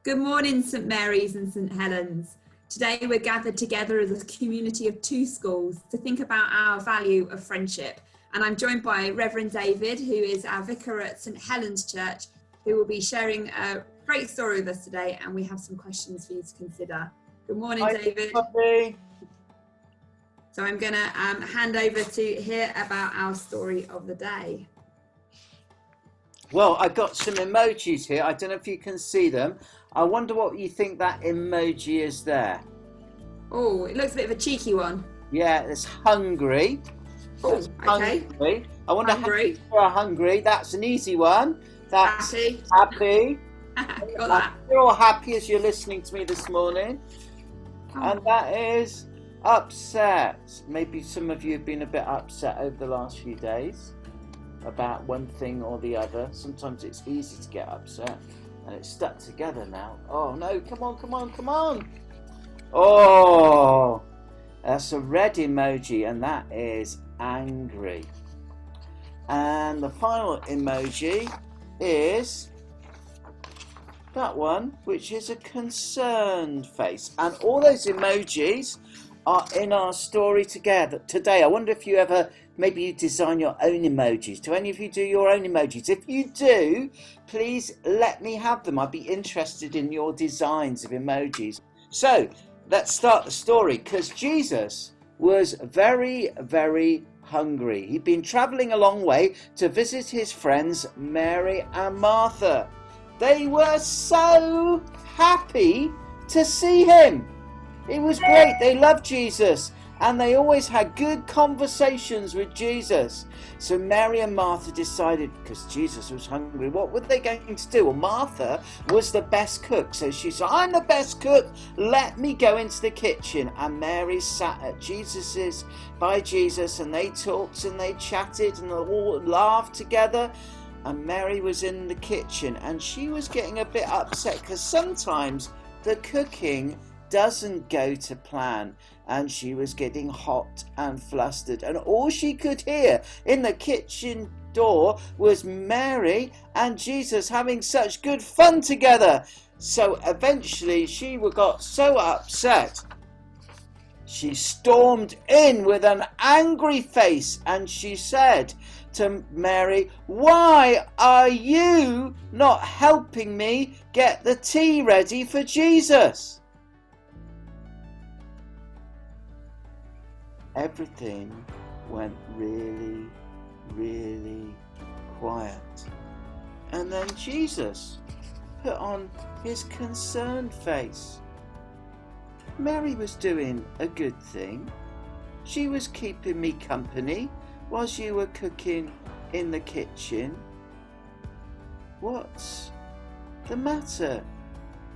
Good morning, St Mary's and St Helens. Today we're gathered together as a community of two schools to think about our value of friendship. And I'm joined by Rev David, who is our vicar at St Helens Church, who will be sharing a great story with us today, and we have some questions for you to consider. Good morning, Hi, David. everybody. So I'm going to hand over to hear about our story of the day. Well, I've got some emojis here. I don't know if you can see them. I wonder what you think that emoji is there. Oh, it looks a bit of a cheeky one. Yeah, it's hungry. Oh, That's okay. Hungry. I wonder Hungry. how you are hungry. That's an easy one. That's Happy. happy. Got that. You're all happy as you're listening to me this morning. Oh. And that is upset. Maybe some of you have been a bit upset over the last few days about one thing or the other. Sometimes it's easy to get upset and it's stuck together now. Oh no, come on. Oh, that's a red emoji, and that is angry. And the final emoji is that one, which is a concerned face. And all those emojis are in our story together today. I wonder if you ever, maybe you design your own emojis. Do any of you do your own emojis? If you do, please let me have them. I'd be interested in your designs of emojis. So let's start the story, because Jesus was very, very hungry. He'd been traveling a long way to visit his friends Mary and Martha. They were so happy to see him. It was great. They loved Jesus and they always had good conversations with Jesus. So Mary and Martha decided, because Jesus was hungry, what were they going to do? Well, Martha was the best cook. So she said, I'm the best cook. Let me go into the kitchen. And Mary sat at by Jesus, and they talked and they chatted and they all laughed together. And Mary was in the kitchen and she was getting a bit upset because sometimes the cooking doesn't go to plan, and she was getting hot and flustered, and all she could hear in the kitchen door was Mary and Jesus having such good fun together. So eventually she got so upset, she stormed in with an angry face and she said to Mary, why are you not helping me get the tea ready for Jesus? Everything went really, really quiet. And then Jesus put on his concerned face. Mary was doing a good thing. She was keeping me company whilst you were cooking in the kitchen. What's the matter?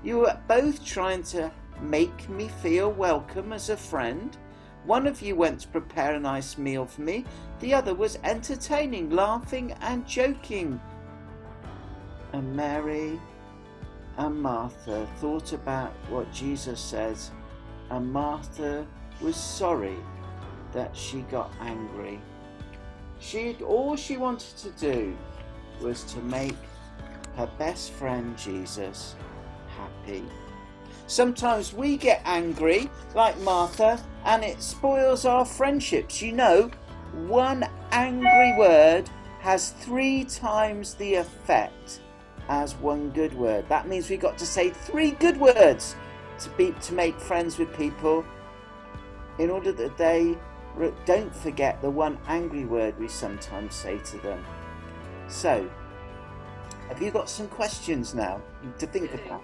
You were both trying to make me feel welcome as a friend. One of you went to prepare a nice meal for me. The other was entertaining, laughing and joking. And Mary and Martha thought about what Jesus says, and Martha was sorry that she got angry. All she wanted to do was to make her best friend Jesus happy. Sometimes we get angry like Martha and it spoils our friendships. You know, one angry word has 3 times the effect as one good word. That means we've got to say 3 good words to make friends with people, in order that they don't forget the one angry word we sometimes say to them. So, have you got some questions now to think about?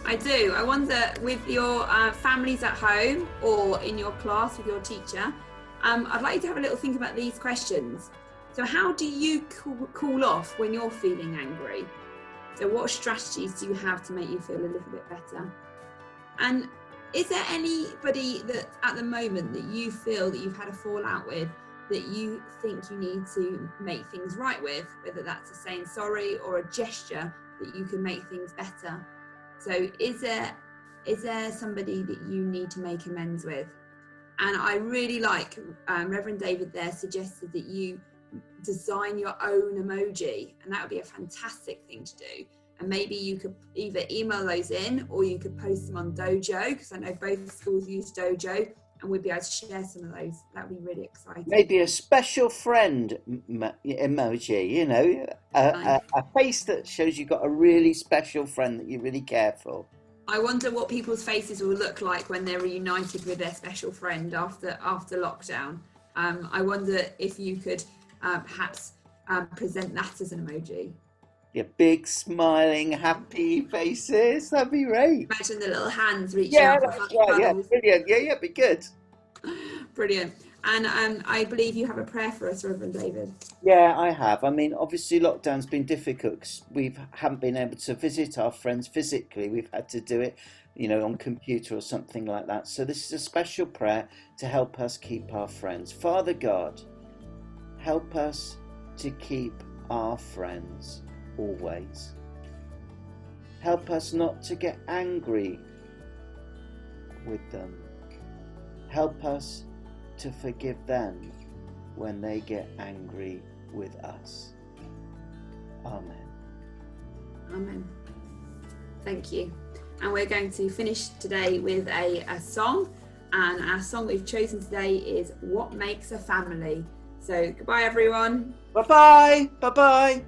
I do. I wonder, with your families at home or in your class with your teacher, I'd like you to have a little think about these questions. So how do you cool off when you're feeling angry? So what strategies do you have to make you feel a little bit better? And is there anybody that at the moment that you feel that you've had a fallout with, that you think you need to make things right with, whether that's a saying sorry or a gesture that you can make things better? So is there somebody that you need to make amends with? And I really like Rev David there suggested that you design your own emoji, and that would be a fantastic thing to do. And maybe you could either email those in or you could post them on Dojo, because I know both schools use Dojo, and we'd be able to share some of those. That would be really exciting. Maybe a special friend emoji, you know, a face that shows you've got a really special friend that you really care for. I wonder what people's faces will look like when they're reunited with their special friend after lockdown. I wonder if you could perhaps present that as an emoji. Yeah, big, smiling, happy faces. That'd be great. Imagine the little hands reaching out. Yeah, that's right. Yeah, brilliant. Yeah, be good. Brilliant. And I believe you have a prayer for us, Reverend David. Yeah, I have. I mean, obviously lockdown's been difficult because we haven't been able to visit our friends physically. We've had to do it, you know, on computer or something like that. So this is a special prayer to help us keep our friends. Father God, help us to keep our friends always. Help us not to get angry with them. Help us to forgive them when they get angry with us. Amen. Amen. Thank you. And we're going to finish today with a song. And our song we've chosen today is What Makes a Family. So goodbye, everyone. Bye-bye. Bye-bye.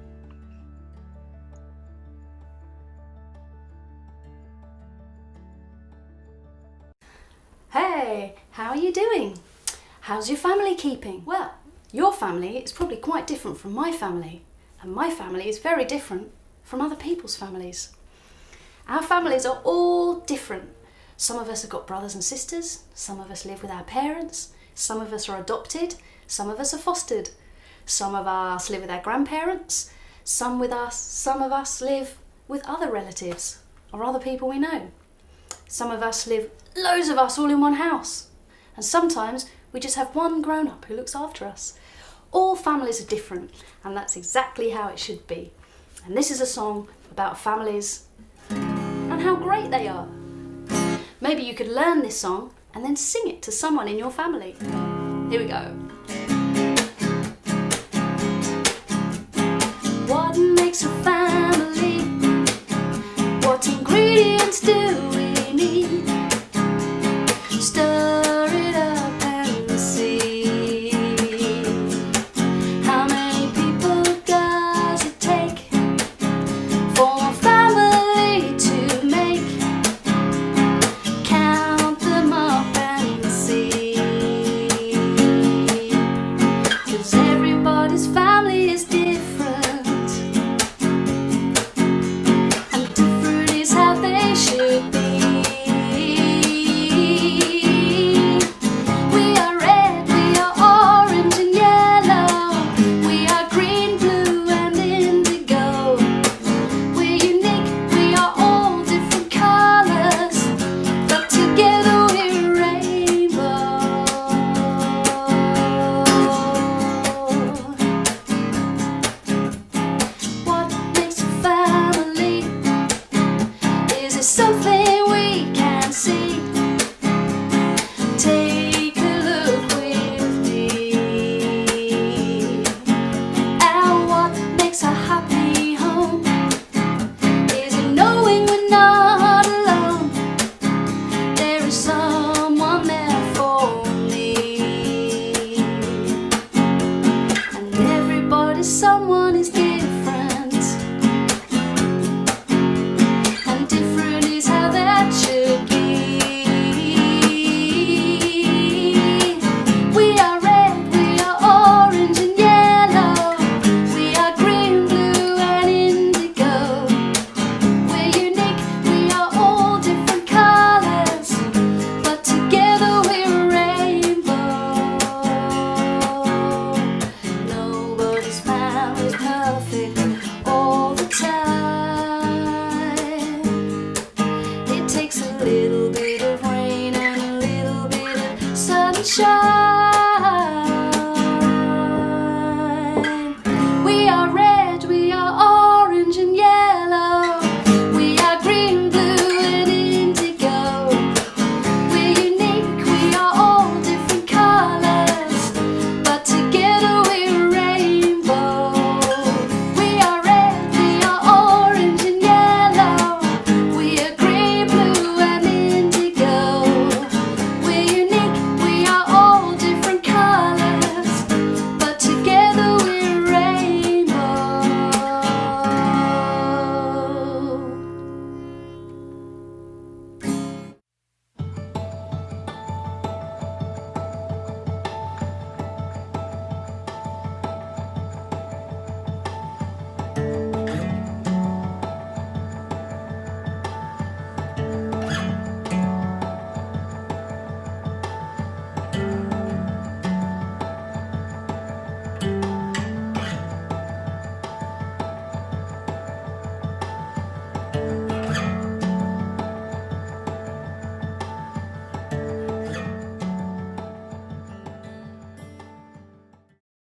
Hey, how are you doing? How's your family keeping? Well, your family is probably quite different from my family, and my family is very different from other people's families. Our families are all different. Some of us have got brothers and sisters, some of us live with our parents, some of us are adopted, some of us are fostered, some of us live with our grandparents, some of us live with other relatives or other people we know. Some of us live, loads of us all in one house, and sometimes we just have one grown-up who looks after us. All families are different, and that's exactly how it should be. And this is a song about families and how great they are. Maybe you could learn this song and then sing it to someone in your family. Here we go.